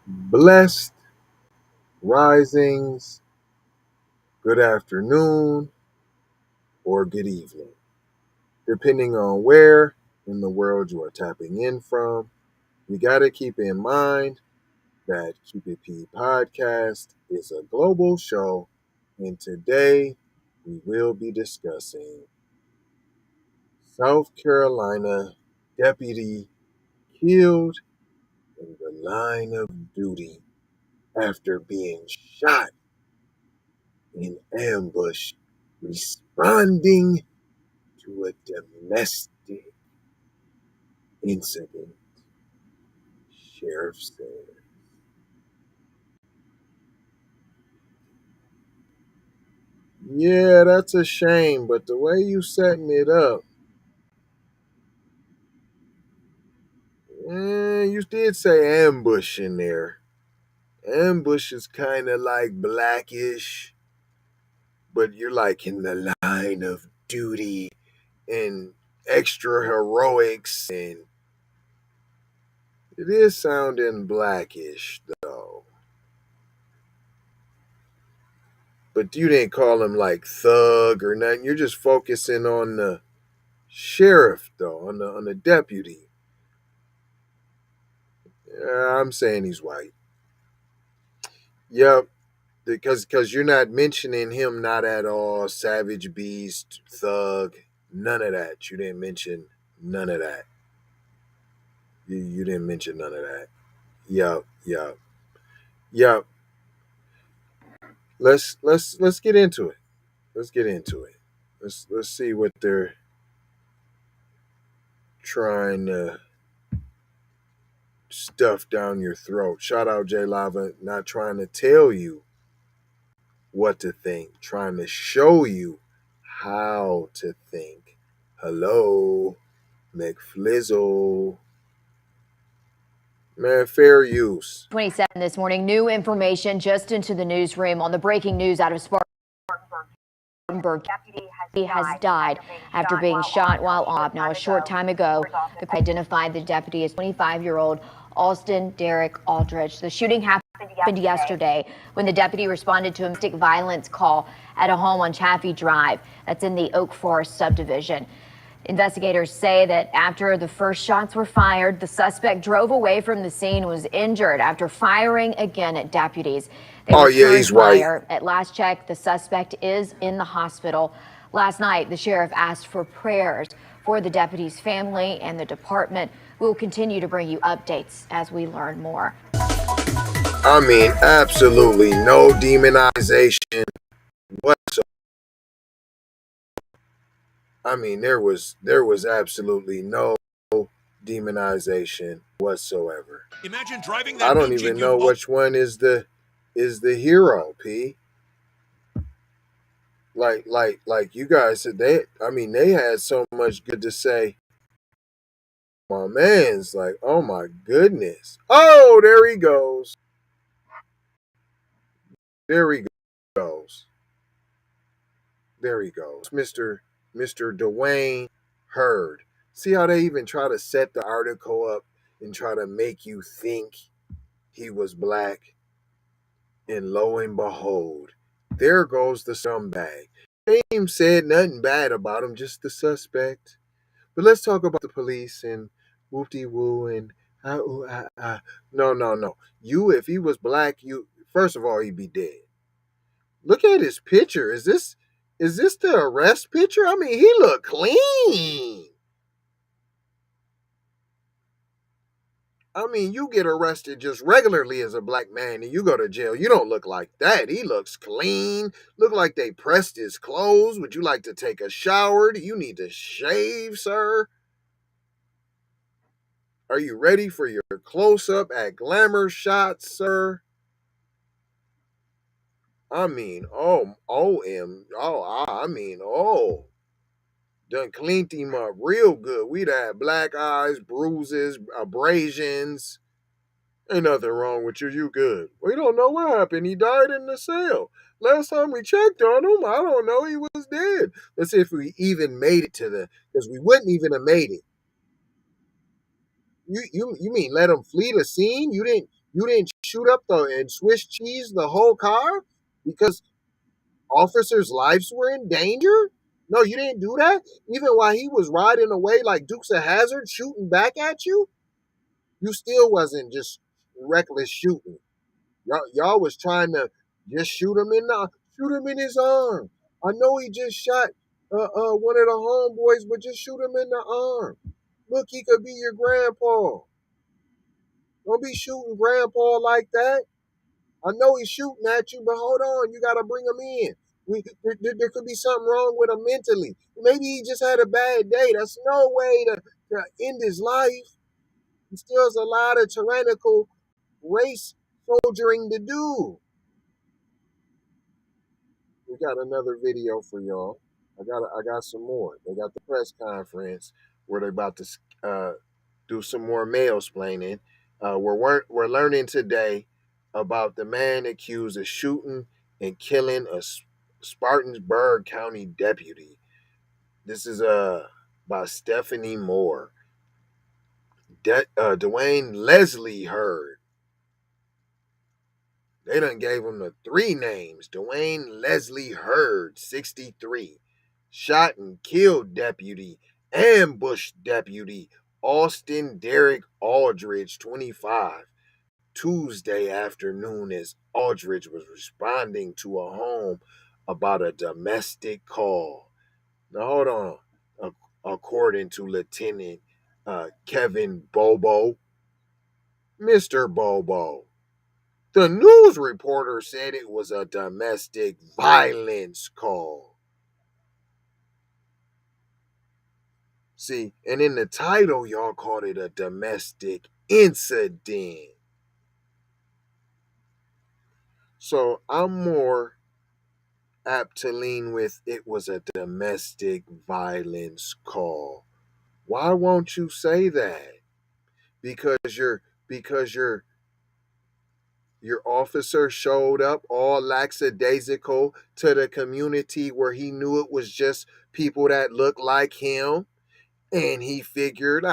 Blessed risings, good afternoon, or good evening, depending on where in the world you are tapping in from. You got to keep in mind that Keep It P podcast is a global show, and today we will be discussing South Carolina deputy killed in the line of duty after being shot in ambush responding to a domestic incident, sheriff said. Yeah, that's a shame, but the way you setting it up, you did say ambush in there. Ambush is kind of like blackish, but you're like in the line of duty and extra heroics, and it is sounding blackish though. But you didn't call him like thug or nothing. You're just focusing on the sheriff though, on the deputy. I'm saying he's white. Yep, because you're not mentioning him not at all. Savage beast, thug, none of that. You didn't mention none of that. You didn't mention none of that. Yep, yep, yep. Let's get into it. Let's get into it. Let's see what they're trying to stuff down your throat. Shout out J Lava, not trying to tell you what to think, trying to show you how to think. Hello, McFlizzle. Man, fair use. 27 this morning. New information just into the newsroom on the breaking news out of Spartanburg. He has died after being shot while on. Now, a short time ago, the crew identified the deputy as 25-year-old Alston Derek Aldridge. The shooting happened yesterday when the deputy responded to a domestic violence call at a home on Chaffee Drive. That's in the Oak Forest subdivision. Investigators say that after the first shots were fired, the suspect drove away from the scene, was injured after firing again at deputies. They He's fire. white. At last check, the suspect is in the hospital. Last night, the sheriff asked for prayers for the deputy's family and the department. We'll continue to bring you updates as we learn more. I mean, absolutely no demonization whatsoever. I mean, there was absolutely no demonization whatsoever. Imagine driving that I don't even know which one is the hero, P. Like you guys said, they had so much good to say. My man's like, oh my goodness. Oh, there he goes. There he goes. There he goes. Mr. Duane Heard. See how they even try to set the article up and try to make you think he was black? And lo and behold, there goes the scumbag. They ain't said nothing bad about him, just the suspect. But let's talk about the police and whoop-de-woo and ooh, No. If he was black, first of all, he'd be dead. Look at his picture. Is this the arrest picture? I mean, he looked clean. I mean, you get arrested just regularly as a black man and you go to jail. You don't look like that. He looks clean. Look like they pressed his clothes. Would you like to take a shower? Do you need to shave, sir? Are you ready for your close-up at glamour shots, sir? I mean, done cleaned him up real good. We'd had black eyes, bruises, abrasions. Ain't nothing wrong with you. You good. We don't know what happened. He died in the cell. Last time we checked on him, I don't know. He was dead. Let's see if we even made it because we wouldn't even have made it. You mean let them flee the scene? You didn't shoot up and Swiss cheese the whole car because officers' lives were in danger? No, you didn't do that? Even while he was riding away like Dukes of Hazzard shooting back at you? You still wasn't just reckless shooting. Y'all was trying to just shoot him in his arm. I know he just shot one of the homeboys, but just shoot him in the arm. Look, he could be your grandpa. Don't be shooting grandpa like that. I know he's shooting at you, but hold on, you gotta bring him in. There could be something wrong with him mentally. Maybe he just had a bad day. That's no way to end his life. He still has a lot of tyrannical race soldiering to do. We got another video for y'all. I got some more. They got the press conference where they're about to do some more mail-splaining. We're learning today about the man accused of shooting and killing a Spartanburg County deputy. This is by Stephanie Moore. Duane Heard. They done gave him the 3 names. Duane Heard, 63. Shot and killed deputy, ambushed deputy Austin Derek Aldridge, 25. Tuesday afternoon as Aldridge was responding to a home about a domestic call. Now, hold on. According to Lieutenant Kevin Bobo, Mr. Bobo, the news reporter said it was a domestic violence call. See, and in the title, y'all called it a domestic incident. So I'm more apt to lean with it was a domestic violence call. Why won't you say that? Because your officer showed up all lackadaisical to the community where he knew it was just people that look like him, and he figured,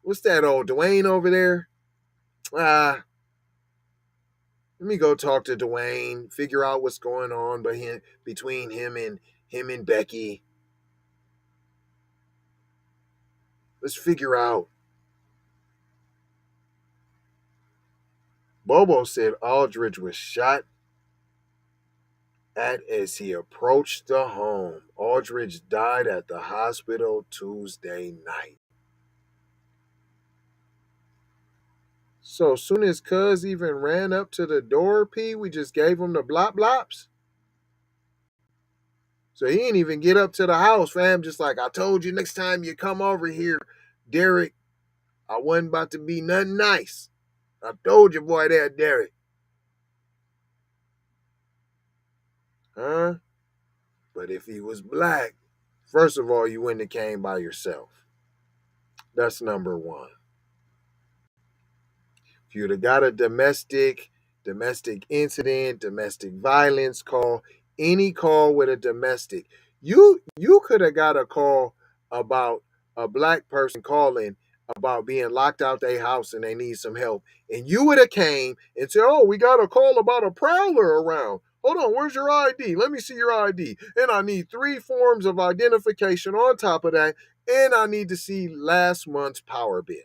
what's that old Duane over there? Let me go talk to Duane, figure out what's going on between him and Becky. Let's figure out. Bobo said Aldridge was shot at as he approached the home. Aldridge died at the hospital Tuesday night. So soon as Cuz even ran up to the door, we just gave him the blop blops. So he didn't even get up to the house, fam. Just like I told you, next time you come over here, Derek, I wasn't about to be nothing nice. I told you, boy, there, Derek. Huh? But if he was black, first of all, you wouldn't have came by yourself. That's number one. If you'd have got a domestic incident, domestic violence call, any call with a domestic, you could have got a call about a black person calling about being locked out their house and they need some help, and you would have came and said, "Oh, we got a call about a prowler around. Hold on, where's your ID? Let me see your ID. And I need 3 forms of identification on top of that, and I need to see last month's power bill."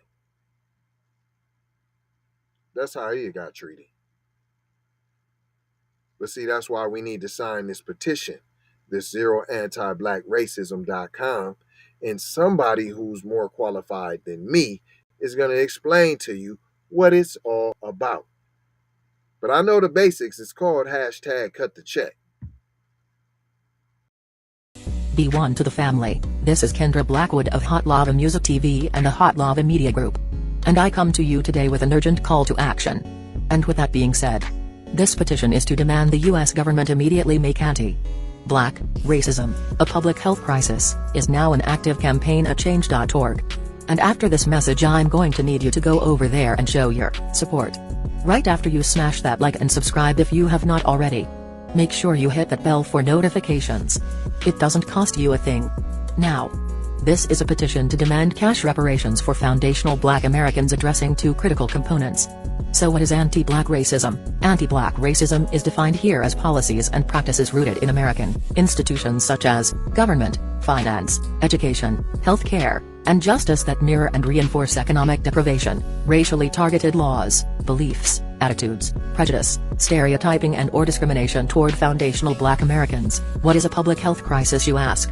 That's how he got treated. But see, that's why we need to sign this petition, this zeroantiblackracism.com, and somebody who's more qualified than me is going to explain to you what it's all about. But I know the basics. It's called #CutTheCheck. Be one to the family. This is Kendra Blackwood of Hot Lava Music TV and the Hot Lava Media Group. And I come to you today with an urgent call to action. And with that being said, this petition is to demand the U.S. government immediately make anti-black racism a public health crisis is now an active campaign at change.org. And after this message, I'm going to need you to go over there and show your support. Right after you smash that like and subscribe if you have not already. Make sure you hit that bell for notifications. It doesn't cost you a thing. Now, This is a petition to demand cash reparations for foundational Black Americans addressing two critical components. So what is anti-Black racism? Anti-Black racism is defined here as policies and practices rooted in American institutions such as government, finance, education, healthcare, and justice that mirror and reinforce economic deprivation, racially targeted laws, beliefs, attitudes, prejudice, stereotyping and/or discrimination toward foundational Black Americans. What is a public health crisis, you ask?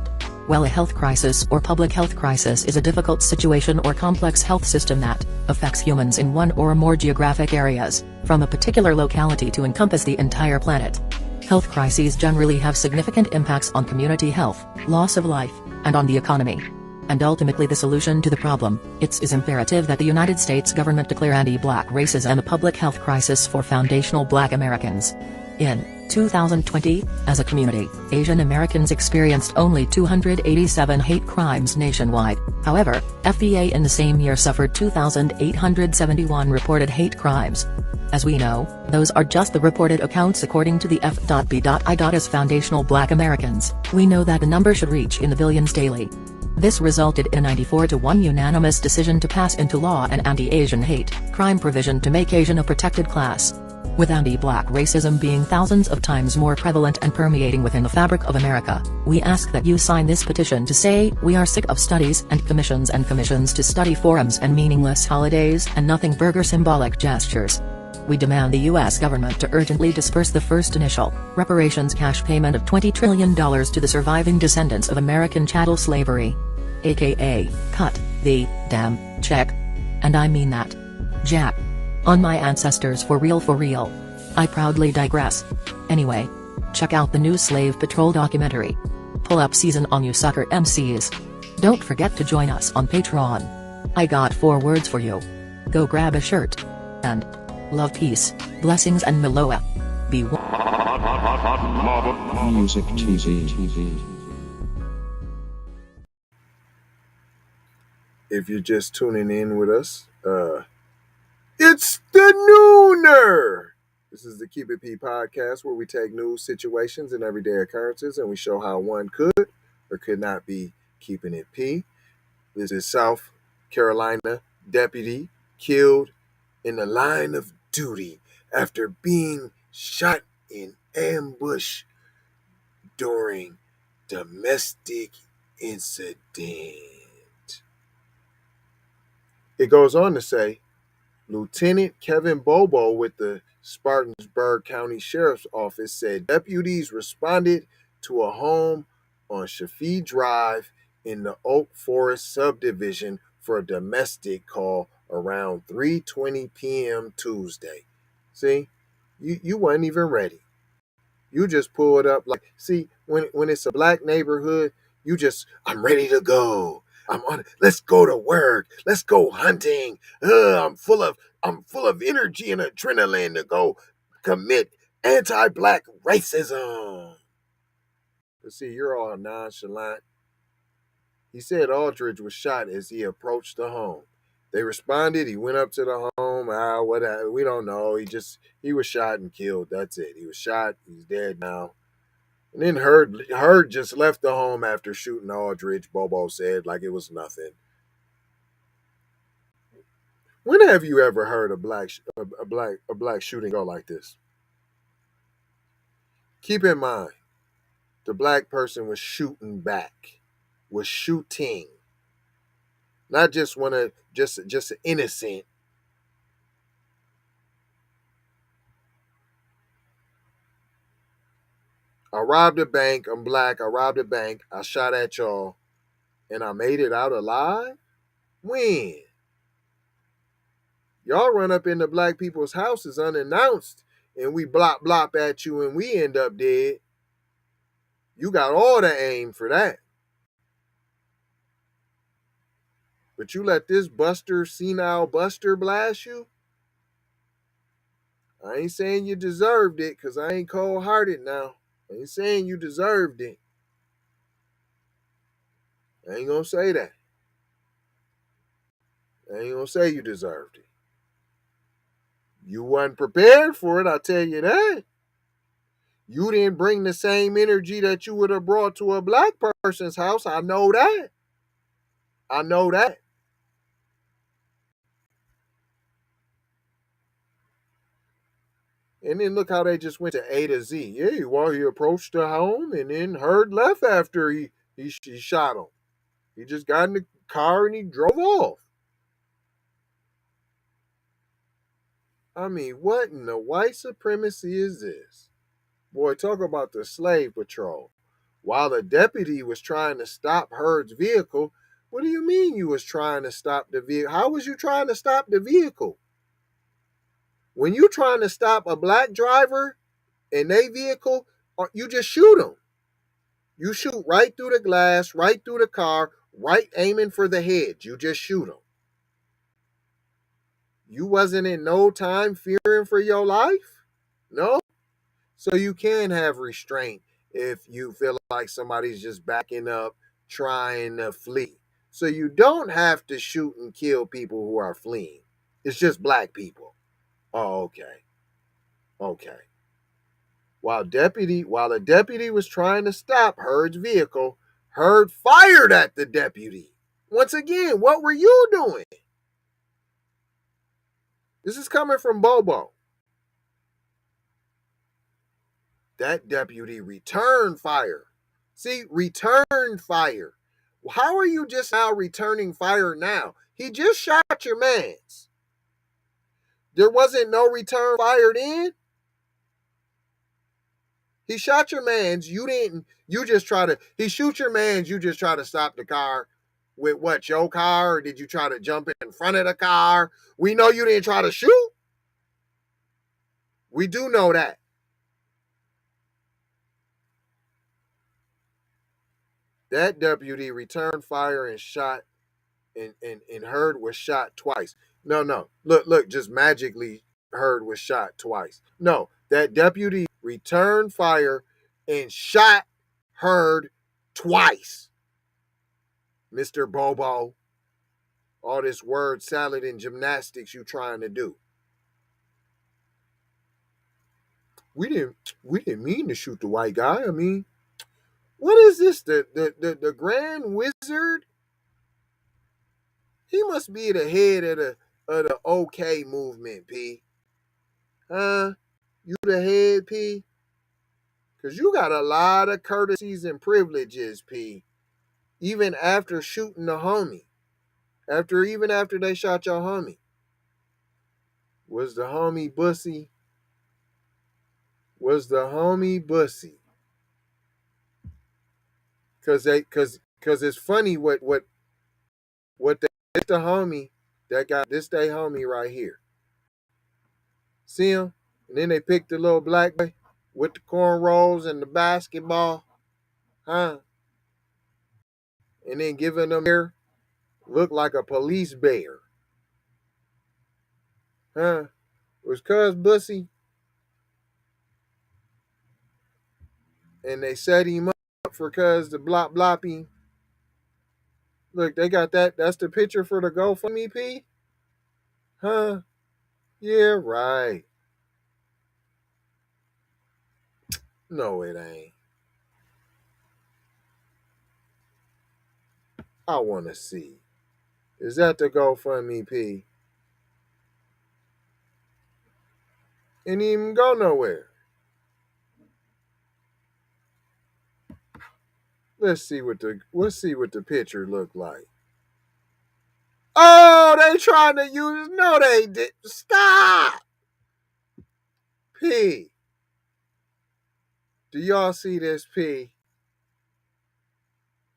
Well, a health crisis or public health crisis is a difficult situation or complex health system that affects humans in one or more geographic areas, from a particular locality to encompass the entire planet. Health crises generally have significant impacts on community health, loss of life, and on the economy. And ultimately the solution to the problem, it is imperative that the United States government declare anti-Black racism a public health crisis for foundational Black Americans. In 2020, as a community, Asian Americans experienced only 287 hate crimes nationwide. However, FBA in the same year suffered 2,871 reported hate crimes. As we know, those are just the reported accounts according to the FBI. As foundational Black Americans, we know that the number should reach in the billions daily. This resulted in a 94-1 unanimous decision to pass into law an anti-Asian hate crime provision to make Asian a protected class. With anti-Black racism being thousands of times more prevalent and permeating within the fabric of America, we ask that you sign this petition to say we are sick of studies and commissions to study forums and meaningless holidays and nothing burger symbolic gestures. We demand the U.S. government to urgently disperse the first initial reparations cash payment of $20 trillion to the surviving descendants of American chattel slavery. AKA, cut the damn check. And I mean that. Jack. On my ancestors for real for real. I proudly digress. Anyway. Check out the new Slave Patrol documentary. Pull up season on you sucker MCs. Don't forget to join us on Patreon. I got 4 words for you. Go grab a shirt. And love, peace, blessings and Meloa. Be Music TV. If you're just tuning in with us, it's the Nooner! This is the Keep It P podcast where we take news, situations, and everyday occurrences and we show how one could or could not be keeping it P. This is South Carolina deputy killed in the line of duty after being shot in ambush during domestic incident. It goes on to say, Lieutenant Kevin Bobo with the Spartanburg County Sheriff's Office said deputies responded to a home on Shafi Drive in the Oak Forest subdivision for a domestic call around 3:20 p.m. Tuesday. See, you weren't even ready. You just pulled up like, see, when it's a Black neighborhood, I'm ready to go. Let's go to work. Let's go hunting. I'm full of energy and adrenaline to go commit anti-Black racism. But see, you're all nonchalant. He said Aldridge was shot as he approached the home. They responded. He went up to the home. We don't know. He was shot and killed. That's it. He was shot. He's dead now. And then Heard just left the home after shooting Aldridge, Bobo said, like it was nothing. When have you ever heard a black shooting go like this? Keep in mind, the Black person was shooting back, was shooting, not just just an innocent. I robbed a bank. I'm Black. I robbed a bank. I shot at y'all, and I made it out alive? When? Y'all run up into Black people's houses unannounced, and we blop at you, and we end up dead. You got all the aim for that. But you let this senile buster blast you? I ain't saying you deserved it, because I ain't cold-hearted now. I ain't saying you deserved it. I ain't gonna say that. I ain't gonna say you deserved it. You wasn't prepared for it, I'll tell you that. You didn't bring the same energy that you would have brought to a Black person's house, I know that. I know that. And then look how they just went to A to Z. Yeah, well, he approached the home and then Heard left after he shot him. He just got in the car and he drove off. I mean, what in the white supremacy is this? Boy, talk about the slave patrol. While the deputy was trying to stop Heard's vehicle, what do you mean you was trying to stop the vehicle? How was you trying to stop the vehicle? When you trying to stop a black driver in their vehicle, you just shoot them. You shoot right through the glass, right through the car, right aiming for the head. You just shoot them. You wasn't in no time fearing for your life? No? So you can have restraint if you feel like somebody's just backing up, trying to flee. So you don't have to shoot and kill people who are fleeing. It's just black people. Oh, okay. Okay. While the deputy was trying to stop Heard's vehicle, Heard fired at the deputy. Once again, what were you doing? This is coming from Bobo. That deputy returned fire. See, returned fire. How are you just now returning fire now? He just shot your mans. There wasn't no return fire then? He shot your mans. You didn't. You just try to. He shoot your mans. You just try to stop the car with what, your car? Or did you try to jump in front of the car? We know you didn't try to shoot. We do know that. That deputy returned fire and shot, and Heard was shot twice. No. Look, just magically Heard was shot twice. No, that deputy returned fire and shot Heard twice. Mr. Bobo, all this word salad and gymnastics you trying to do. We didn't mean to shoot the white guy. I mean, what is this? The Grand Wizard? He must be the head of the OK movement, P. Huh? You the head, P? Because you got a lot of courtesies and privileges, P. Even after shooting the homie. Even after they shot your homie. Was the homie bussy? Was the homie bussy? Cause it's funny what they the homie that got this day homie right here. See him? And then they picked the little black boy with the cornrows and the basketball. Huh? And then giving them hair look like a police bear. Huh? Was cuz bussy? And they set him up for cuz the blop bloppy. Look, they got that. That's the picture for the GoFundMe, P? Huh? Yeah, right. No, it ain't. I want to see. Is that the GoFundMe, P? Ain't even go nowhere. Let's see what the picture look like. Oh, they trying to use. No, they did. Stop. P. Do y'all see this, P?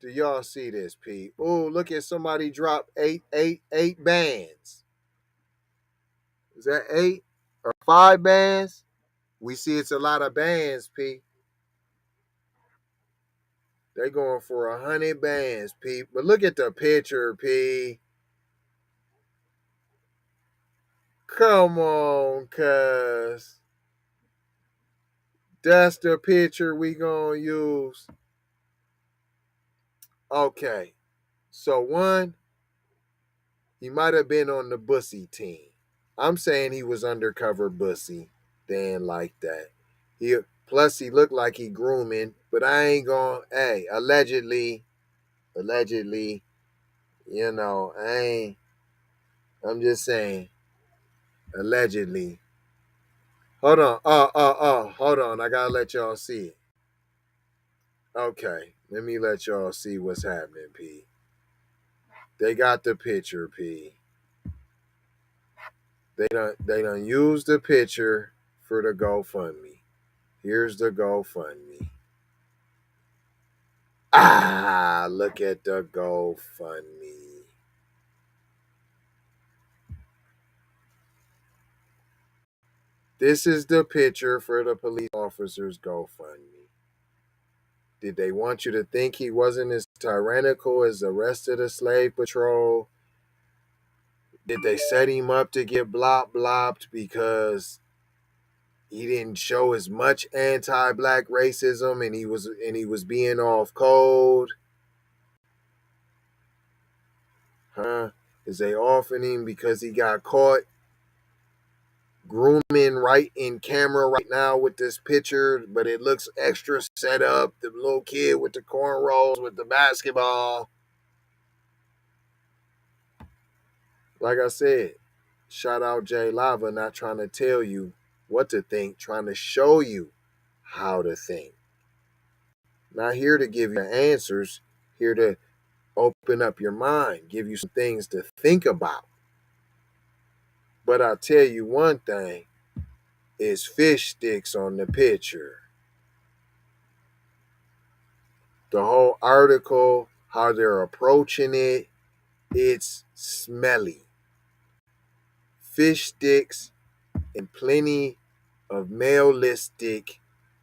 Do y'all see this, P? Oh, look at somebody drop eight bands. Is that 8 or 5 bands? We see it's a lot of bands, P. They going for 100 bands, P. But look at the picture, P. Come on, cuz. That's the picture we gonna use. Okay. So one, he might have been on the bussy team. I'm saying he was undercover bussy. They ain't like that. Plus he looked like he grooming, but I ain't gonna, hey, allegedly, You know, I'm just saying, allegedly. Hold on. Hold on. I gotta let y'all see it. Okay, let me let y'all see what's happening, P. They got the picture, P. They done used the picture for the GoFundMe. Here's the GoFundMe. Look at the GoFundMe. This is the picture for the police officer's GoFundMe. Did they want you to think he wasn't as tyrannical as the rest of the slave patrol? Did they set him up to get blopped because he didn't show as much anti-black racism and he was being off code? Huh? Is they offing him because he got caught grooming right in camera right now with this picture, but it looks extra set up? The little kid with the cornrows with the basketball. Like I said, shout out Jay Lava, not trying to tell you what to think, trying to show you how to think. Not here to give you answers, here to open up your mind, give you some things to think about. But I'll tell you one thing, is fish sticks on the picture. The whole article, how they're approaching it, it's smelly. Fish sticks and plenty of maleistic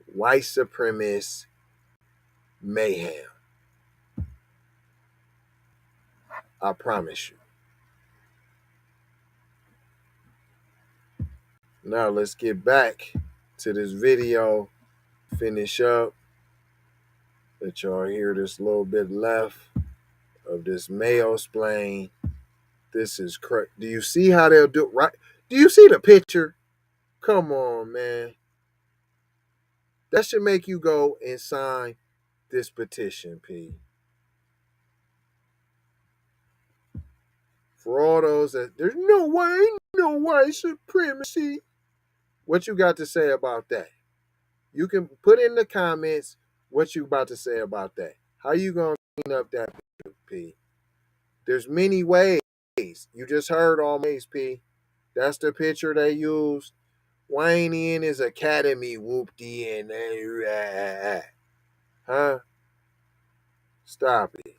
white supremacist mayhem. I promise you. Now let's get back to this video, finish up. Let y'all hear this little bit left of this mayo splain. This is correct. Do you see how they'll do it right? Do you see the picture? Come on, man. That should make you go and sign this petition, P. For all those that there's no white supremacy. What you got to say about that? You can put in the comments what you about to say about that. How you gonna clean up that picture, P? There's many ways. You just heard all ways, P. That's the picture they used. Wayne in his academy whoopty and huh? Stop it.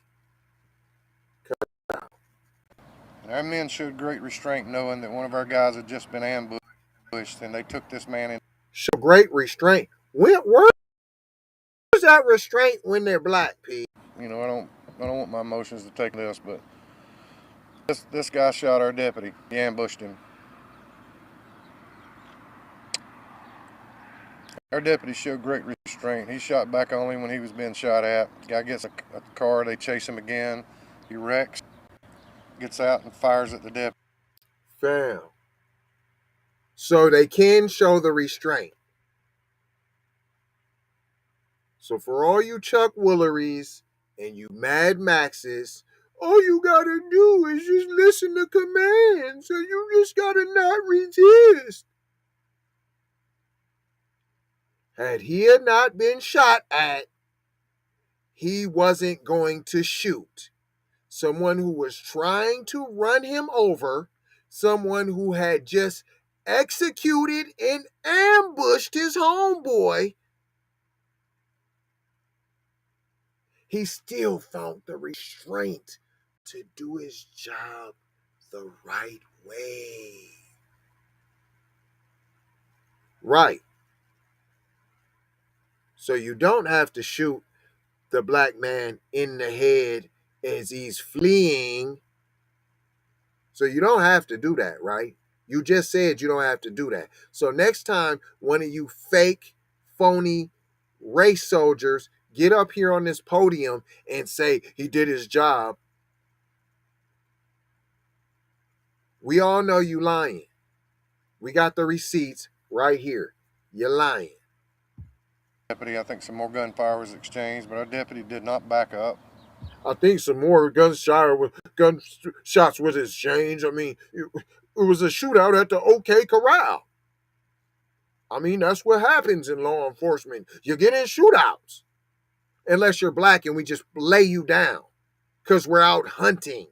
Our men showed great restraint knowing that one of our guys had just been ambushed and they took this man in. Show great restraint. Where's that restraint when they're black, P? You know, I don't want my emotions to take this, but this guy shot our deputy. He ambushed him. Our deputy showed great restraint. He shot back only when he was being shot at. The guy gets a car, they chase him again. He wrecks, gets out and fires at the deputy. Fam. So they can show the restraint. So for all you Chuck Wooleries and you Mad Maxes, all you gotta do is just listen to commands. So you just gotta not resist. Had he had not been shot at, he wasn't going to shoot. Someone who was trying to run him over, someone who had just executed and ambushed his homeboy, he still found the restraint to do his job the right way. Right. So you don't have to shoot the black man in the head as he's fleeing. So you don't have to do that, right? You just said you don't have to do that. So next time one of you fake, phony race soldiers get up here on this podium and say he did his job, we all know you lying. We got the receipts right here. You're lying. Deputy, I think some more gunfire was exchanged, but our deputy did not back up. I think some more gunshots was exchanged. I mean, it was a shootout at the OK Corral. I mean, that's what happens in law enforcement. You get in shootouts, unless you're black and we just lay you down because we're out hunting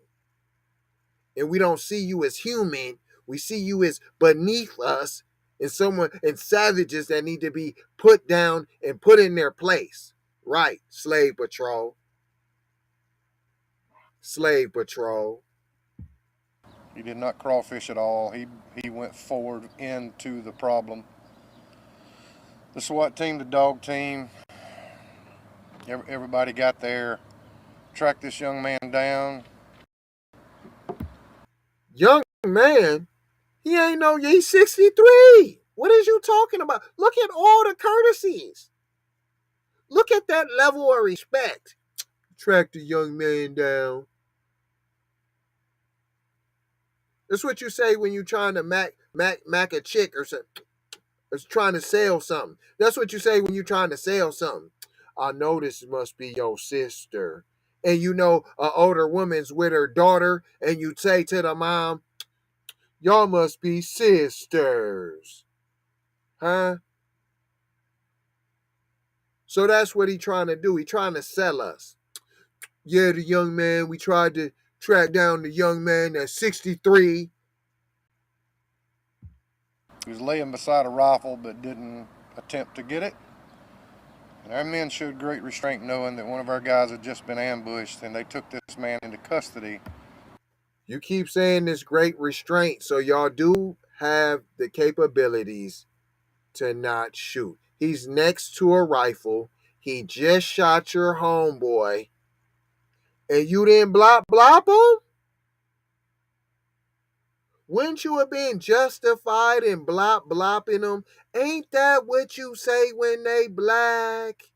and we don't see you as human. We see you as beneath us and savages that need to be put down and put in their place. Right, slave patrol. Slave patrol. He did not crawfish at all. He went forward into the problem. The SWAT team, the dog team, everybody got there, tracked this young man down. Young man? He's 63. What is you talking about? Look at all the courtesies. Look at that level of respect. Track the young man down. That's what you say when you're trying to mac a chick or something. It's trying to sell something. That's what you say when you're trying to sell something. I know this must be your sister. And you know an older woman's with her daughter, and you say to the mom, y'all must be sisters. Huh? So that's what he trying to do. He trying to sell us. Yeah, the young man, we tried to track down the young man at 63. He was laying beside a rifle but didn't attempt to get it. And our men showed great restraint knowing that one of our guys had just been ambushed and they took this man into custody. You keep saying this great restraint, so y'all do have the capabilities to not shoot. He's next to a rifle. He just shot your homeboy. And you didn't blop him? Wouldn't you have been justified in blopping them? Ain't that what you say when they black?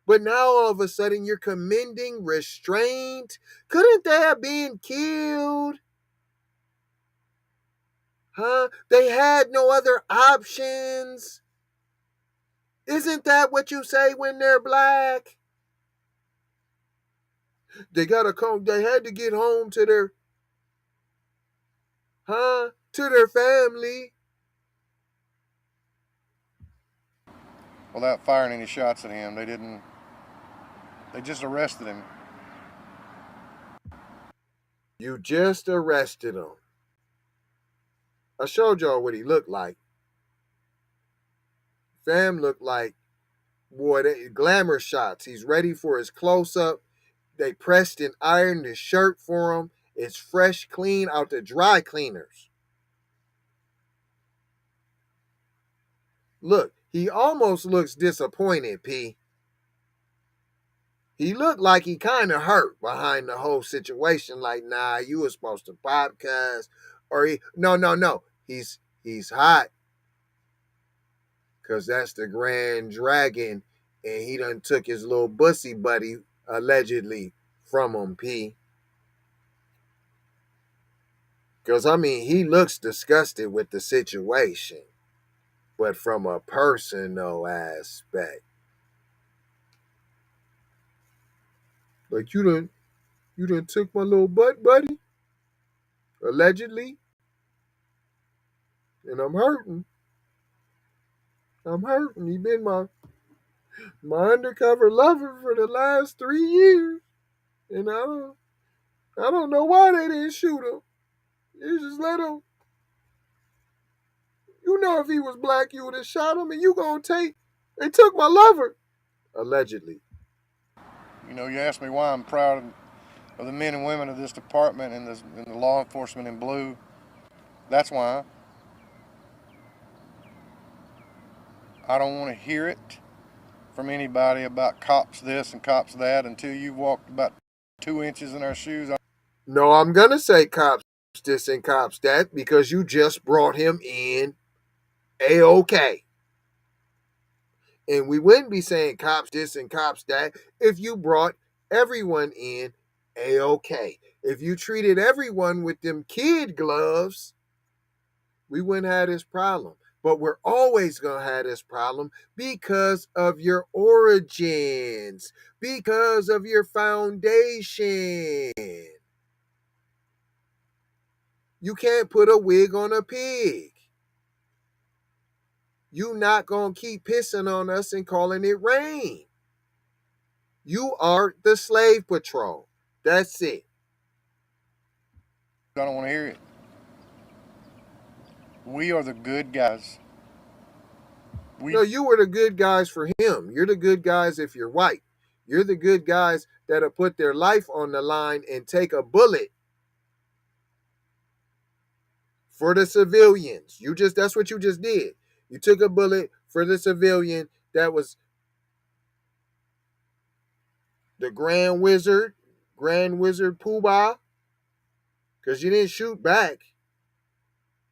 But now all of a sudden you're commending restraint? Couldn't they have been killed? Huh? They had no other options. Isn't that what you say when they're black? They had to get home to their family. Without firing any shots at him, they just arrested him. You just arrested him. I showed y'all what he looked like. Fam looked like, glamour shots. He's ready for his close-up. They pressed and ironed his shirt for him. It's fresh, clean out the dry cleaners. Look, he almost looks disappointed, P. He looked like he kind of hurt behind the whole situation. Like, nah, you were supposed to pop, cuz. No. He's hot. Because that's the Grand Dragon. And he done took his little bussy buddy, allegedly, from him, P. Because, I mean, he looks disgusted with the situation. But from a personal aspect. Like, you done took my little butt, buddy. Allegedly. And I'm hurting. He been my undercover lover for the last 3 years. And I don't know why they didn't shoot him. You just let him. You know if he was black, you would have shot him, and you gonna take. They took my lover. Allegedly. You know, you asked me why I'm proud of the men and women of this department and the law enforcement in blue. That's why. I don't want to hear it from anybody about cops this and cops that until you've walked about 2 inches in our shoes. No, I'm going to say cops this and cops that because you just brought him in A-OK. And we wouldn't be saying cops this and cops that if you brought everyone in A-OK. If you treated everyone with them kid gloves, we wouldn't have this problem. But we're always going to have this problem because of your origins, because of your foundation. You can't put a wig on a pig. You not going to keep pissing on us and calling it rain. You are the slave patrol. That's it. I don't want to hear it. We are the good guys. No, you were the good guys for him. You're the good guys if you're white. You're the good guys that'll put their life on the line and take a bullet for the civilians. That's what you just did. You took a bullet for the civilian that was the Grand Wizard Poobah, because you didn't shoot back.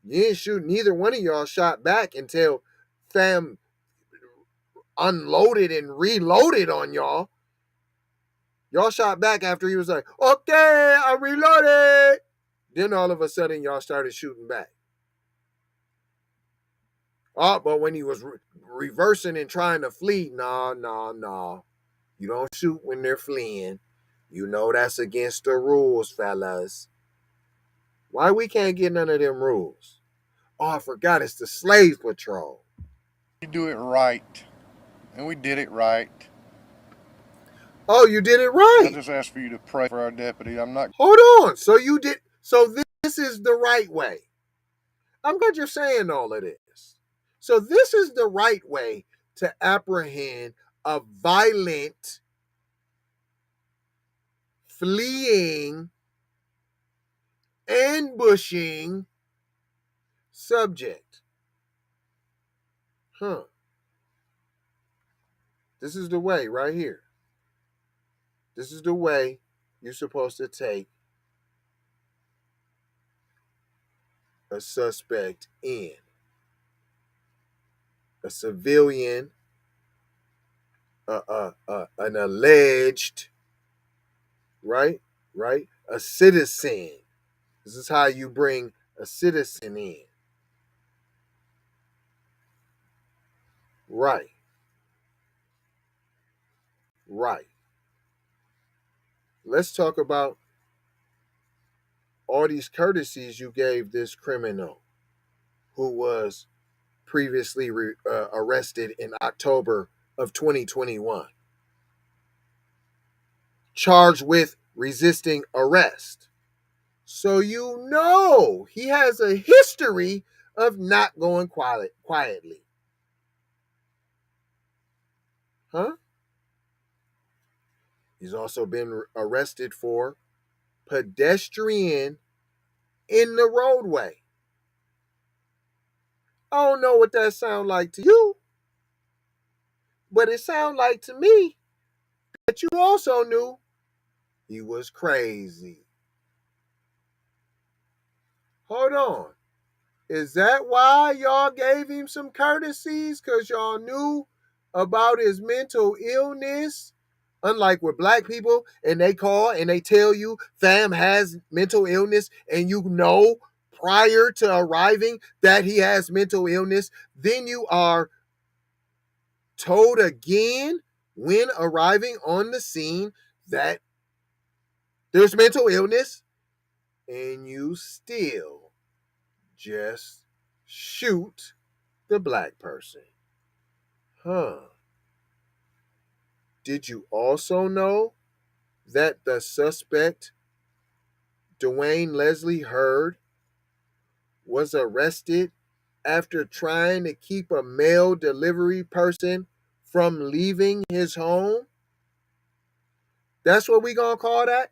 You didn't shoot, neither one of y'all shot back until fam unloaded and reloaded on y'all. Y'all shot back after he was like, okay, I reloaded. Then all of a sudden y'all started shooting back. Oh, but when he was reversing and trying to flee, no. You don't shoot when they're fleeing. You know that's against the rules, fellas. Why we can't get none of them rules? Oh, I forgot, it's the slave patrol. We do it right. And we did it right. Oh, you did it right. I just asked for you to pray for our deputy. I'm not. Hold on. So this is the right way. I'm glad you're saying all of this. So this is the right way to apprehend a violent, fleeing, ambushing subject. This is the way right here. This is the way you're supposed to take a suspect in. A civilian, an alleged, right? A citizen. This is how you bring a citizen in. Right. Let's talk about all these courtesies you gave this criminal who was previously arrested in October of 2021. Charged with resisting arrest. So you know he has a history of not going quietly. Huh? He's also been arrested for pedestrian in the roadway. I don't know what that sounds like to you, but it sounds like to me that you also knew he was crazy. Hold on. Is that why y'all gave him some courtesies? Because y'all knew about his mental illness? Unlike with black people, and they call and they tell you fam has mental illness, and you know prior to arriving that he has mental illness, then you are told again when arriving on the scene that there's mental illness, and you still just shoot the black person. Did you also know that the suspect, Duane Leslie Heard, was arrested after trying to keep a mail delivery person from leaving his home? That's what we gonna call that?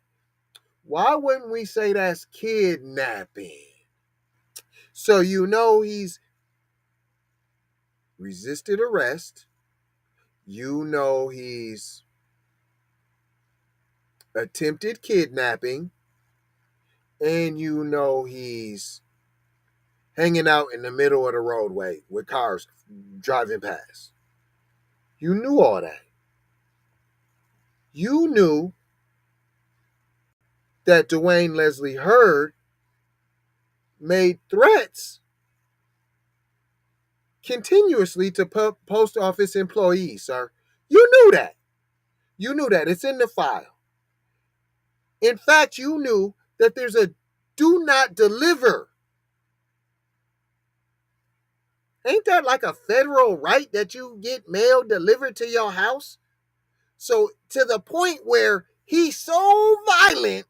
Why wouldn't we say that's kidnapping? So you know he's resisted arrest. You know he's attempted kidnapping. And you know he's hanging out in the middle of the roadway with cars driving past. You knew all that. You knew that Duane Leslie Heard made threats continuously to post office employees, sir. You knew that. You knew that. It's in the file. In fact, you knew that there's a do not deliver. Ain't that like a federal right that you get mail delivered to your house? So to the point where he's so violent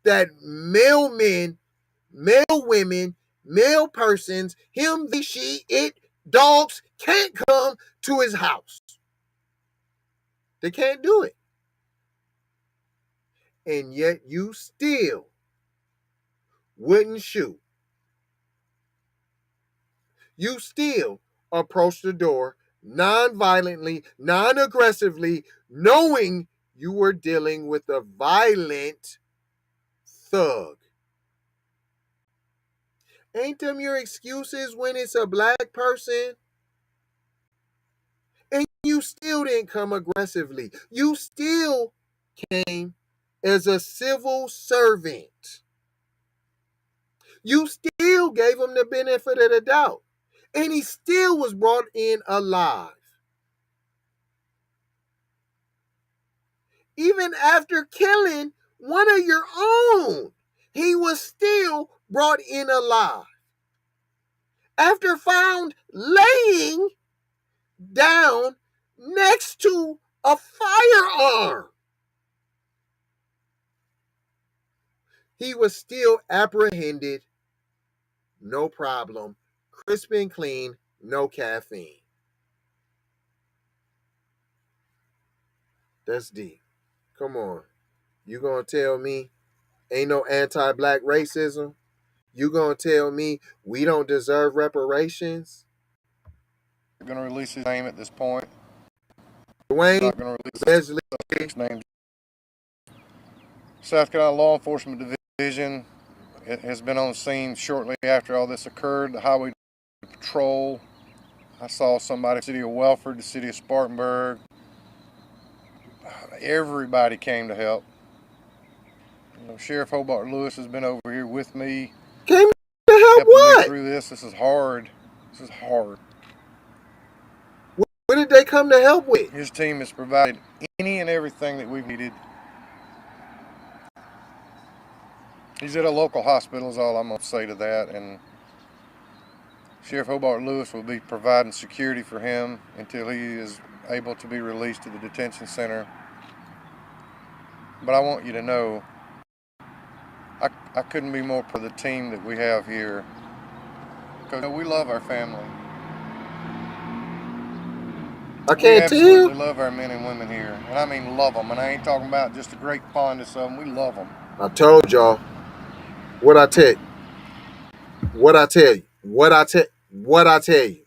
that mailmen, male women, male persons, him, they, she, it, dogs can't come to his house. They can't do it. And yet you still wouldn't shoot. You still approach the door non-violently, non-aggressively, knowing you were dealing with a violent thug. Ain't them your excuses when it's a black person? And you still didn't come aggressively. You still came as a civil servant. You still gave him the benefit of the doubt. And he still was brought in alive. Even after killing one of your own, he was still brought in alive. After found laying down next to a firearm, he was still apprehended, no problem, crisp and clean, no caffeine. That's deep. Come on. You gonna tell me ain't no anti-black racism? You gonna tell me we don't deserve reparations? We're going to release his name at this point. Duane, Not going to release Leslie, his name. South Carolina Law Enforcement Division has been on scene shortly after all this occurred. The Highway Patrol. I saw somebody in the city of Welford, the city of Spartanburg. Everybody came to help. You know, Sheriff Hobart Lewis has been over here with me. came to help what? Me through this. This is hard. This is hard. What did they come to help with? His team has provided any and everything that we've needed. He's at a local hospital is all I'm going to say to that. And Sheriff Hobart Lewis will be providing security for him until he is able to be released to the detention center. But I want you to know, I couldn't be more proud of the team that we have here. Because we love our family. I can't tell. We absolutely love our men and women here. And I mean love them. And I ain't talking about just a great fondness of them. We love them. I told y'all. What I tell you. What I tell you. What I tell you.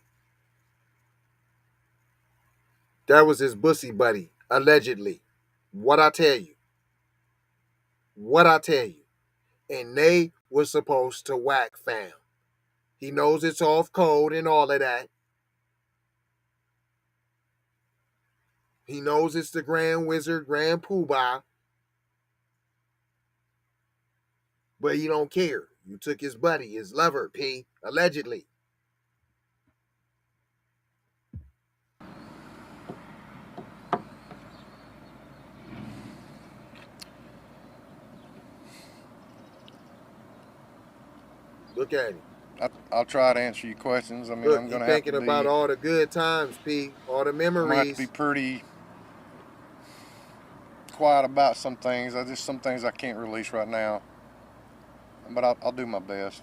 That was his bussy buddy, allegedly. What I tell you. What I tell you. And they were supposed to whack fam. He knows it's off code and all of that. He knows it's the Grand Wizard, Grand Poobah. But he don't care. You took his buddy, his lover, P, allegedly. Look at him. I'll try to answer your questions. I mean, Look, I'm going to thinking about all the good times, P, all the memories. I'm going to have to be pretty quiet about some things. Some things I can't release right now. But I'll do my best.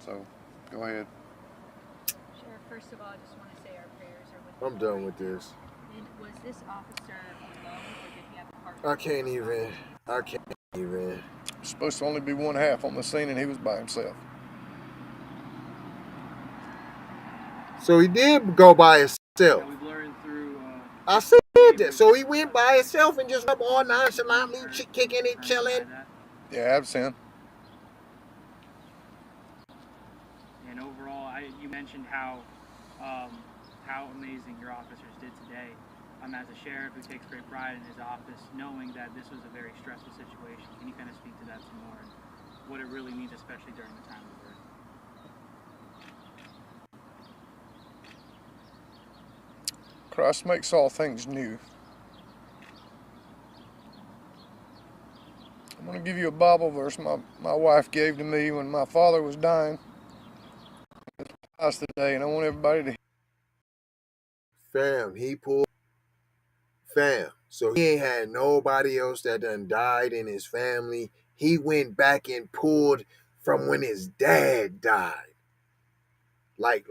So, go ahead. Sheriff, first of all, I just want to say our prayers are with you. I'm done with this. And was this officer alone, or did he have a partner? I can't even. It's supposed to only be one half on the scene, and he was by himself. So he did go by himself. Yeah, we've learned through. I said that. So he went by himself and just up all nonchalantly, kicking it, chilling. Yeah, absent. And overall, you mentioned how amazing your officers did today. As a sheriff who takes great pride in his office, knowing that this was a very stressful situation, can you kind of speak to that some more and what it really means, especially during the time of work? Christ makes all things new. I'm going to give you a Bible verse my wife gave to me when my father was dying. It's today, and I want everybody to. Fam, he pulled. Fam. So he ain't had nobody else that done died in his family. He went back and pulled from when his dad died. Like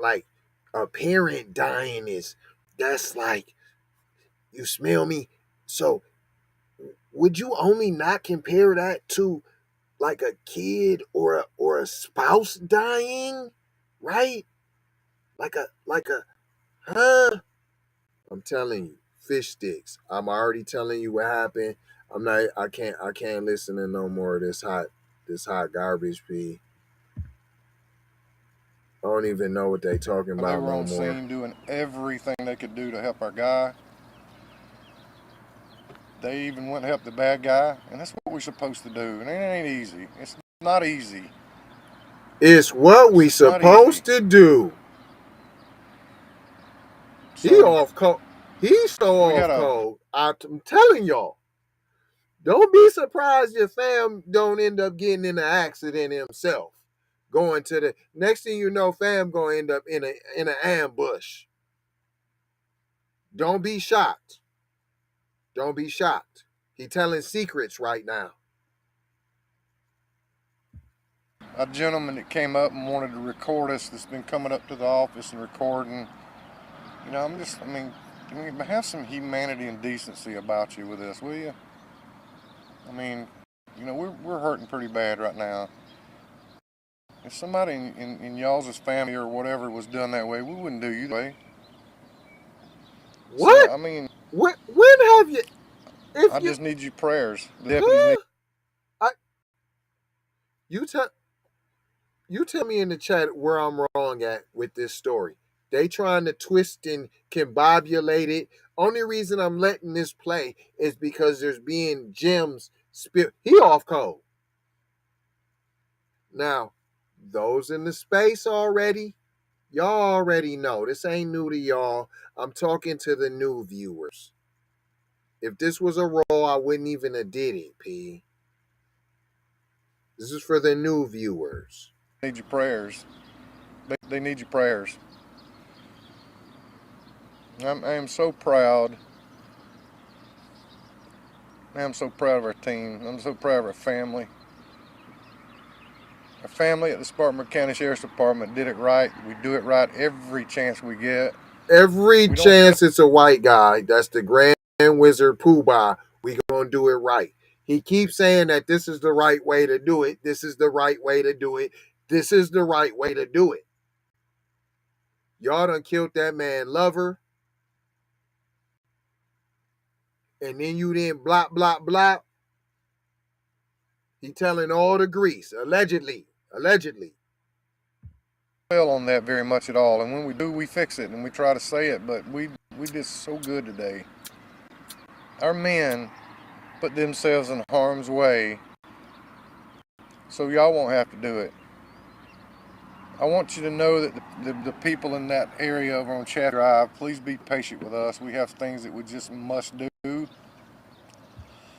a parent dying that's like, you smell me? So would you only not compare that to like a kid or a spouse dying? Right? Like a huh? I'm telling you, fish sticks. I'm already telling you what happened. I can't listen to no more of this hot garbage, P. I don't even know what they talking They about were no on more. scene doing everything they could do to help our guy. They even went and helped the bad guy, and that's what we're supposed to do. And it ain't easy. It's not easy. It's what we It's not supposed easy. to do. He So off cold. He's so we off gotta. cold. I'm telling y'all. Don't be surprised your fam don't end up getting in an accident himself. Going to the next thing you know, fam gonna end up in an ambush. Don't be shocked. Don't be shocked. He telling secrets right now. A gentleman that came up and wanted to record us that's been coming up to the office and recording. You know, have some humanity and decency about you with this, will you? I mean, you know, we're hurting pretty bad right now. If somebody in y'all's family or whatever was done that way, we wouldn't do you that way. So, What? I mean, When have you? If I you, just need your prayers. The deputies need. huh? I you tell you tell me in the chat where I'm wrong at with this story. They trying to twist and combobulate it. Only reason I'm letting this play is because there's being gems spilled. He off cold. Now, those in the space already, y'all already know. This ain't new to y'all. I'm talking to the new viewers. If this was a role, I wouldn't even have did it, P. This is for the new viewers. Need your prayers. They need your prayers. I am so proud. I am so proud of our team. I'm so proud of our family. Our family at the Spartanburg County Sheriff's Department did it right. We do it right every chance we get. Every We don't tell. chance it's a white guy, that's the Grand Wizard Poobah, we gonna do it right. He keeps saying that this is the right way to do it. This is the right way to do it. This is the right way to do it. Y'all done killed that man lover. And then you didn't blop, blop, blop. He telling all the grease, allegedly. Dwell on that very much at all, and when we do, we fix it and we try to say it. But we did so good today. Our men put themselves in harm's way, so y'all won't have to do it. I want you to know that the people in that area over on Chat Drive, please be patient with us. We have things that we just must do.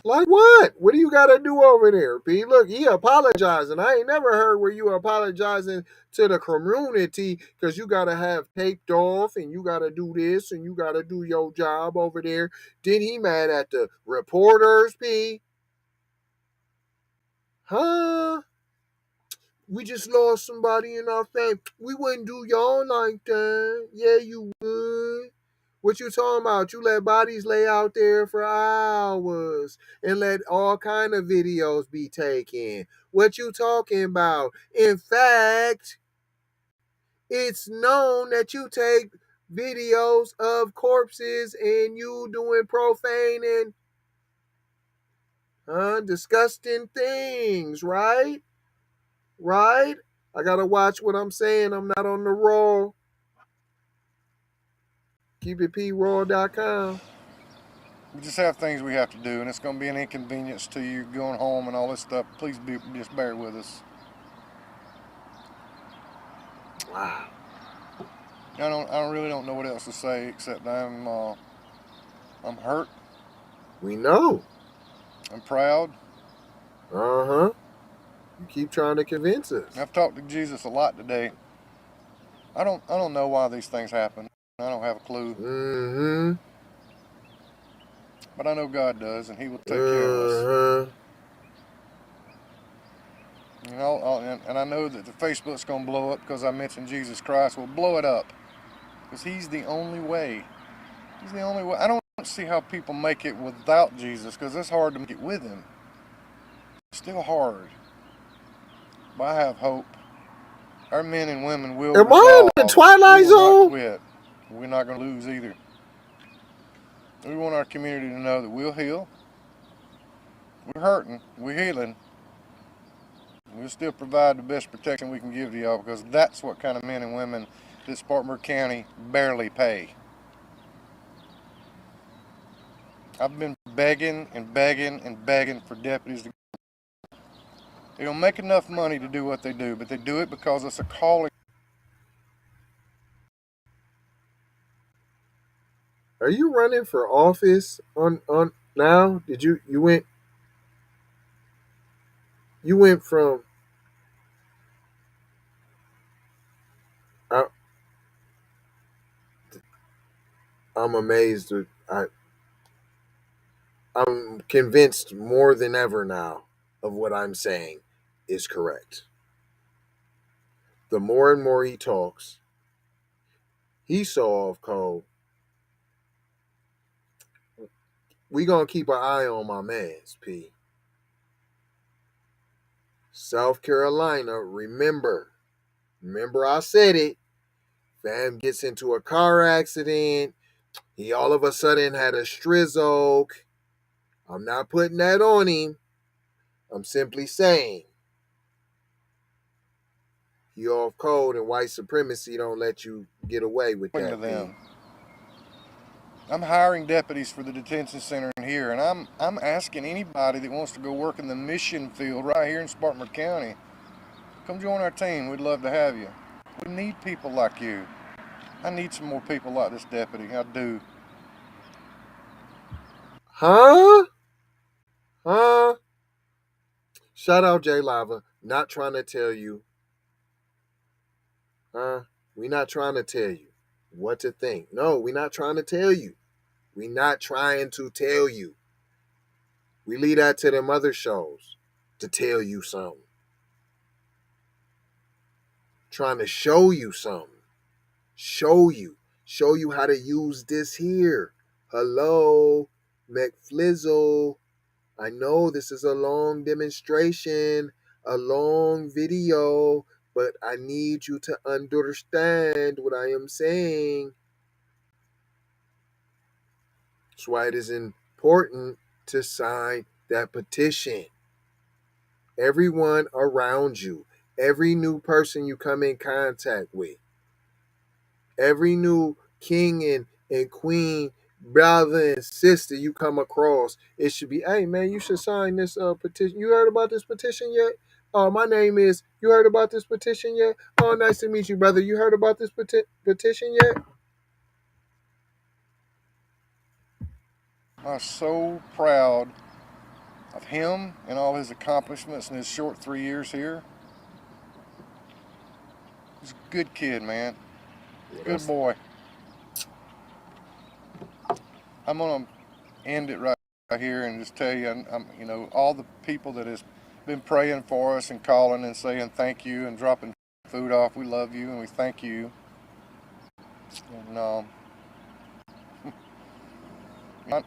Like what? What do you got to do over there, P? Look, he apologizing. I ain't never heard where you apologizing to the community because you got to have taped off and you got to do this and you got to do your job over there. Then he mad at the reporters, P? Huh? We just lost somebody in our family. We wouldn't do y'all like that. Yeah, you would. What you talking about? You let bodies lay out there for hours and let all kind of videos be taken. What you talking about? In fact, it's known that you take videos of corpses and you doing profane and disgusting things, right? Right? I gotta watch what I'm saying. I'm not on the roll. KeepItPraw.com. We just have things we have to do, and it's going to be an inconvenience to you going home and all this stuff. Please just bear with us. Wow. I really don't know what else to say except I'm hurt. We know. I'm proud. Uh-huh. You keep trying to convince us. I've talked to Jesus a lot today. I don't know why these things happen. I don't have a clue. Mm-hmm. But I know God does, and He will take care of us. Uh-huh. You know, and I know that the Facebook's going to blow up because I mentioned Jesus Christ. Well, blow it up, because He's the only way. He's the only way. I don't see how people make it without Jesus, because it's hard to make it with Him. It's still hard. But I have hope. Our men and women will Am I resolve. in the Twilight We will not Zone? quit. We're not going to lose either. We want our community to know that we'll heal. We're hurting. We're healing. We'll still provide the best protection we can give to y'all, because that's what kind of men and women that Spartanburg County barely pay. I've been begging and begging and begging for deputies to. They don't make enough money to do what they do, but they do it because it's a calling. Are you running for office on now? Did you went from I, I'm amazed. I'm convinced more than ever now of what I'm saying is correct. The more and more he talks, he so off cold. We gonna keep an eye on my man's P. South Carolina, remember I said it. Fam gets into a car accident. He all of a sudden had a strizzle. I'm not putting that on him. I'm simply saying he off code, and white supremacy don't let you get away with To that. them. I'm hiring deputies for the detention center in here, and I'm asking anybody that wants to go work in the mission field right here in Spartanburg County, come join our team. We'd love to have you. We need people like you. I need some more people like this deputy. I do. Huh? Shout out J Lava. Not trying to tell you. We not trying to tell you what to think. No, we not trying to tell you. We not trying to tell you. We leave that to them other shows to tell you something. Trying to show you something. Show you how to use this here. Hello, McFlizzle. I know this is a long demonstration, a long video, but I need you to understand what I am saying. That's why it is important to sign that petition. Everyone around you, every new person you come in contact with, every new king and queen, brother and sister you come across, it should be, hey man, you should sign this petition. You heard about this petition yet? Oh, my name is, you heard about this petition yet? Oh, nice to meet you, brother. You heard about this petition yet? I'm so proud of him and all his accomplishments in his short 3 years here. He's a good kid, man. Good boy. I'm gonna end it right here and just tell you, you know, all the people that has been praying for us and calling and saying thank you and dropping food off. We love you and we thank you. And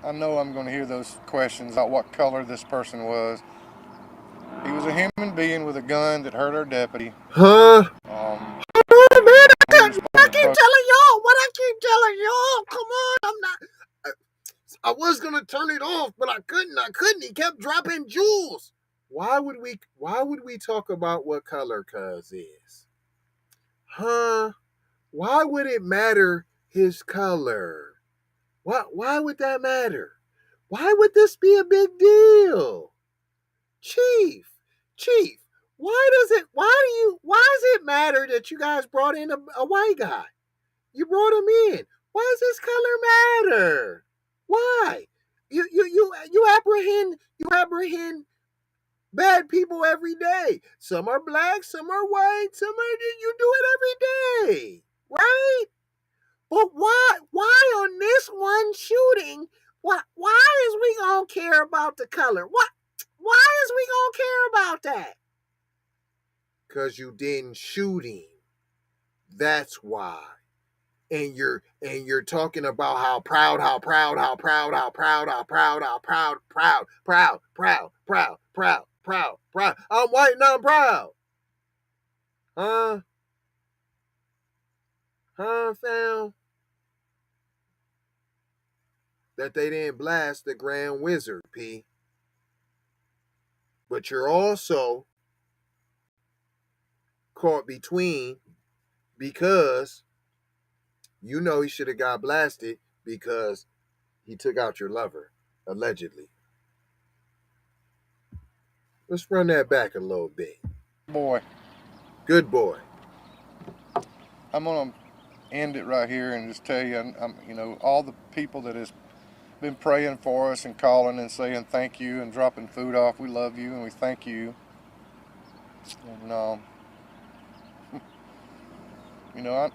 I know I'm going to hear those questions about what color this person was. He was a human being with a gun that hurt our deputy. Huh? Man, I keep telling y'all what I keep telling y'all. Come on, I'm not. I was gonna turn it off, but I couldn't. He kept dropping jewels. Why would we talk about what color Cuz is? Huh? Why would it matter his color? Why would that matter? Why would this be a big deal? Chief, why does it matter that you guys brought in a white guy? You brought him in. Why does this color matter? Why? You apprehend bad people every day. Some are black, some are white, you do it every day, right? But why on this one shooting? Why is we gonna care about the color? Why is we gonna care about that? Cause you didn't shoot him. That's why. And you're talking about how proud. I'm white and I'm proud. Fam? That they didn't blast the Grand Wizard, P. But you're also caught between because you know he should have got blasted because he took out your lover, allegedly. Let's run that back a little bit. Boy. Good boy. I'm going to end it right here and just tell you, all the people that has been praying for us and calling and saying thank you and dropping food off. We love you and we thank you. And,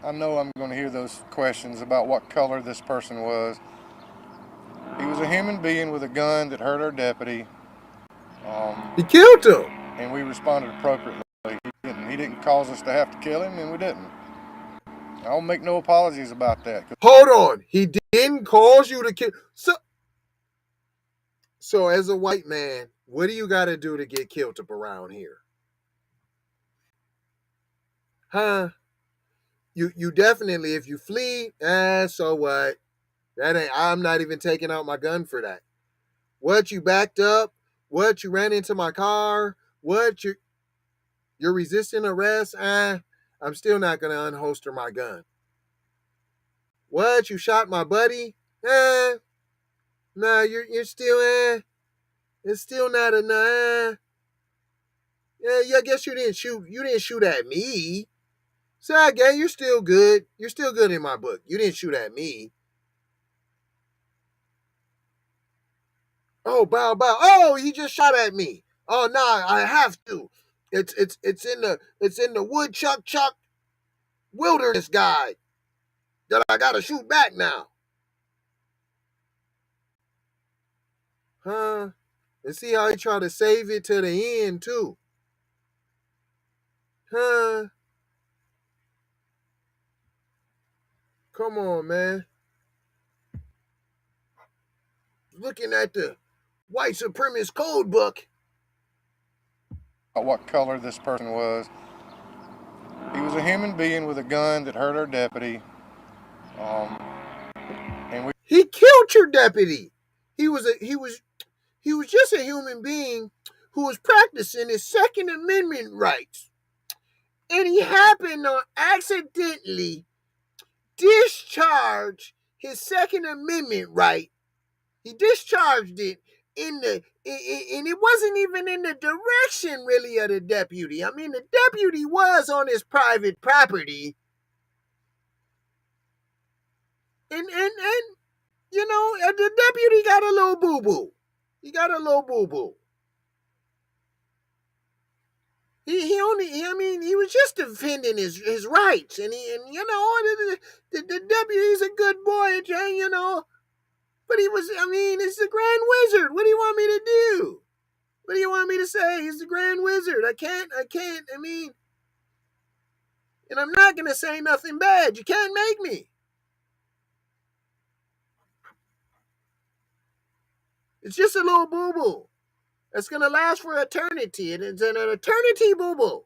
I know I'm going to hear those questions about what color this person was. He was a human being with a gun that hurt our deputy. He killed him. And we responded appropriately. He didn't cause us to have to kill him, and we didn't. I don't make no apologies about that. Hold on. He didn't cause you to kill. So as a white man, what do you got to do to get killed up around here? Huh? You definitely, if you flee, so what? I'm not even taking out my gun for that. What, you backed up? What, you ran into my car? What, you're resisting arrest? I'm still not going to unholster my gun. What, you shot my buddy? No, you're still, it's still not enough. Yeah, I guess you didn't shoot at me. So I guess you're still good. You're still good in my book. You didn't shoot at me. Oh, bow. Oh, he just shot at me. Oh, no, I have to. It's in the woodchuck wilderness guide that I gotta shoot back now. Huh? And see how he tried to save it to the end too. Huh? Come on, man. Looking at the white supremacist code book. What color this person was. He was a human being with a gun that hurt our deputy. He killed your deputy. He was just a human being who was practicing his Second Amendment rights. And he happened to accidentally discharge his Second Amendment right. He discharged it and it wasn't even in the direction really of the deputy. I mean, the deputy was on his private property. And the deputy got a little boo-boo. He got a little boo-boo. He was just defending his rights. And the deputy's a good boy, But it's the Grand Wizard. What do you want me to do? What do you want me to say? He's the Grand Wizard. I can't, and I'm not going to say nothing bad. You can't make me. It's just a little boo-boo. That's going to last for eternity. And it's an eternity boo-boo.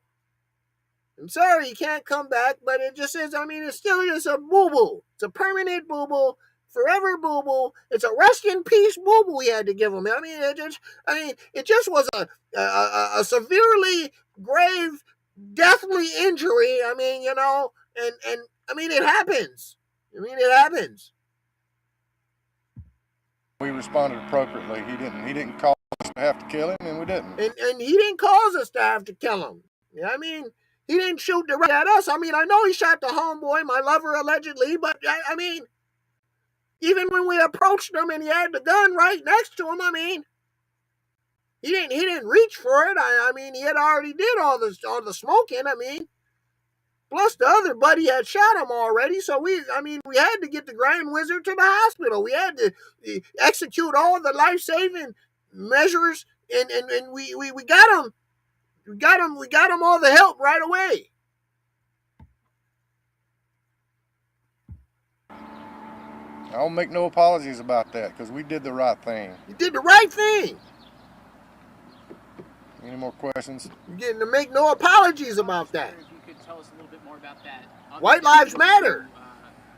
I'm sorry you can't come back, but it just is, it's still just a boo-boo. It's a permanent boo-boo. Forever boo-boo. It's a rest in peace boo-boo we had to give him. It just was a severely grave, deathly injury. And it happens. It happens. We responded appropriately. He didn't cause us to have to kill him, and we didn't. And he didn't cause us to have to kill him. He didn't shoot directly at us. I mean, I know he shot the homeboy, my lover, allegedly, but I mean, even when we approached him and he had the gun right next to him, I mean, he didn't reach for it. I mean, he had already did all the smoking. I mean, plus the other buddy had shot him already. So we had to get the Grand Wizard to the hospital. We had to execute all the life-saving measures, and we got him. We got him all the help right away. I don't make no apologies about that because we did the right thing. You did the right thing. Any more questions? You're getting to make no apologies about that. If you could tell us a little bit more about that. White lives matter.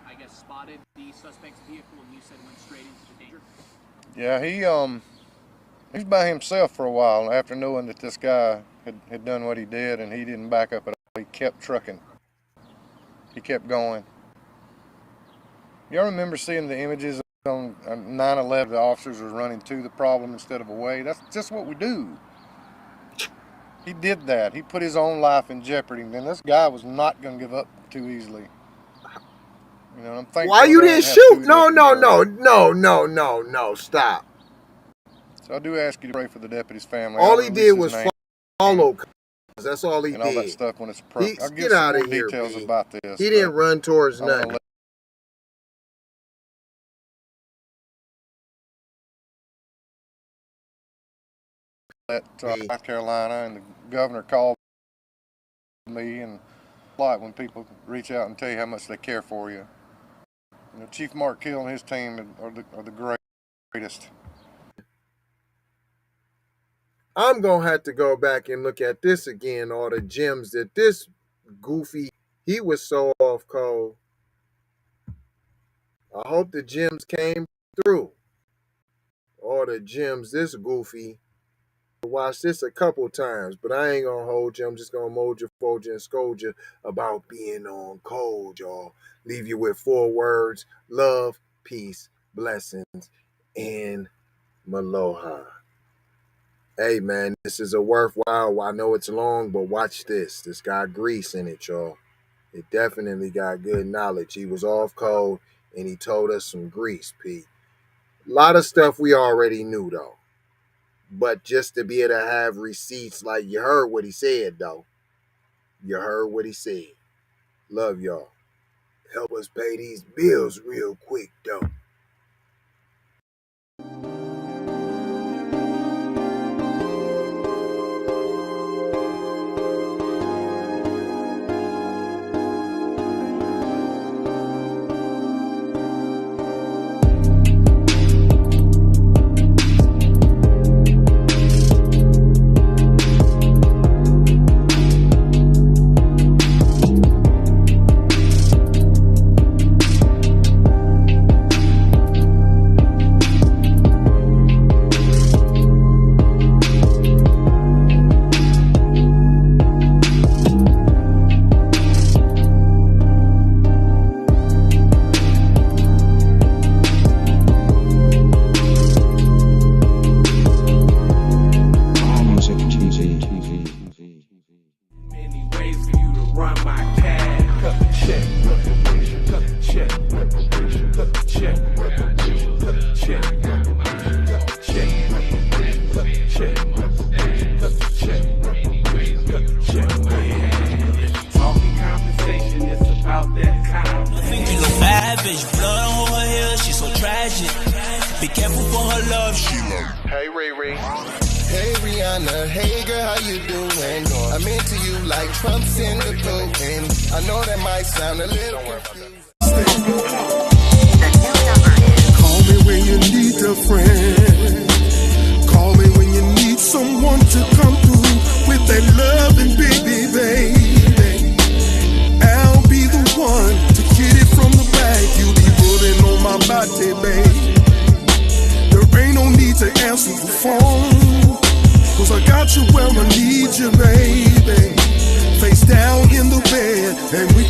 I guess spotted the suspect's vehicle and you said went straight into the danger. Yeah, he's by himself for a while after knowing that this guy had done what he did, and he didn't back up at all. He kept trucking. He kept going. Y'all remember seeing the images on 9/11? The officers were running to the problem instead of away. That's just what we do. He did that. He put his own life in jeopardy. And this guy was not going to give up too easily. You know, I'm thankful. Why you didn't shoot? No, stop. So I do ask you to pray for the deputy's family. All he did was follow. That's all he did. And all that stuff when it's appropriate. I'll give Get out some of more here, details B. about this. He didn't run towards I'm gonna nothing. Let South Carolina, and the governor called me, and a lot when people reach out and tell you how much they care for you. You know, Chief Mark Hill and his team are the greatest. I'm going to have to go back and look at this again, all the gems that this goofy, he was so off cold. I hope the gems came through. All the gems, this goofy. Watch this a couple times, but I ain't going to hold you. I'm just going to mold you, fold you, and scold you about being on cold, y'all. Leave you with 4 words: love, peace, blessings, and maloha. Hey, man, this is a worthwhile. I know it's long, but watch this. This got grease in it, y'all. It definitely got good knowledge. He was off cold, and he told us some grease, Pete. A lot of stuff we already knew, though. But just to be able to have receipts, like you heard what he said, though. You heard what he said. Love y'all. Help us pay these bills real quick, though. Be careful for her love, she love. Hey, Riri. Hey, Rihanna. Hey, girl, how you doing? I'm into you like Trump's in the coat. And I know that might sound a little confusing. Call me when you need a friend. Call me when you need someone to come through with that loving baby, baby. I'll be the one to get it from the back. You be pulling on my body, baby. There ain't no need to answer the phone, 'cause I got you where I need you, baby. Face down in the bed, and we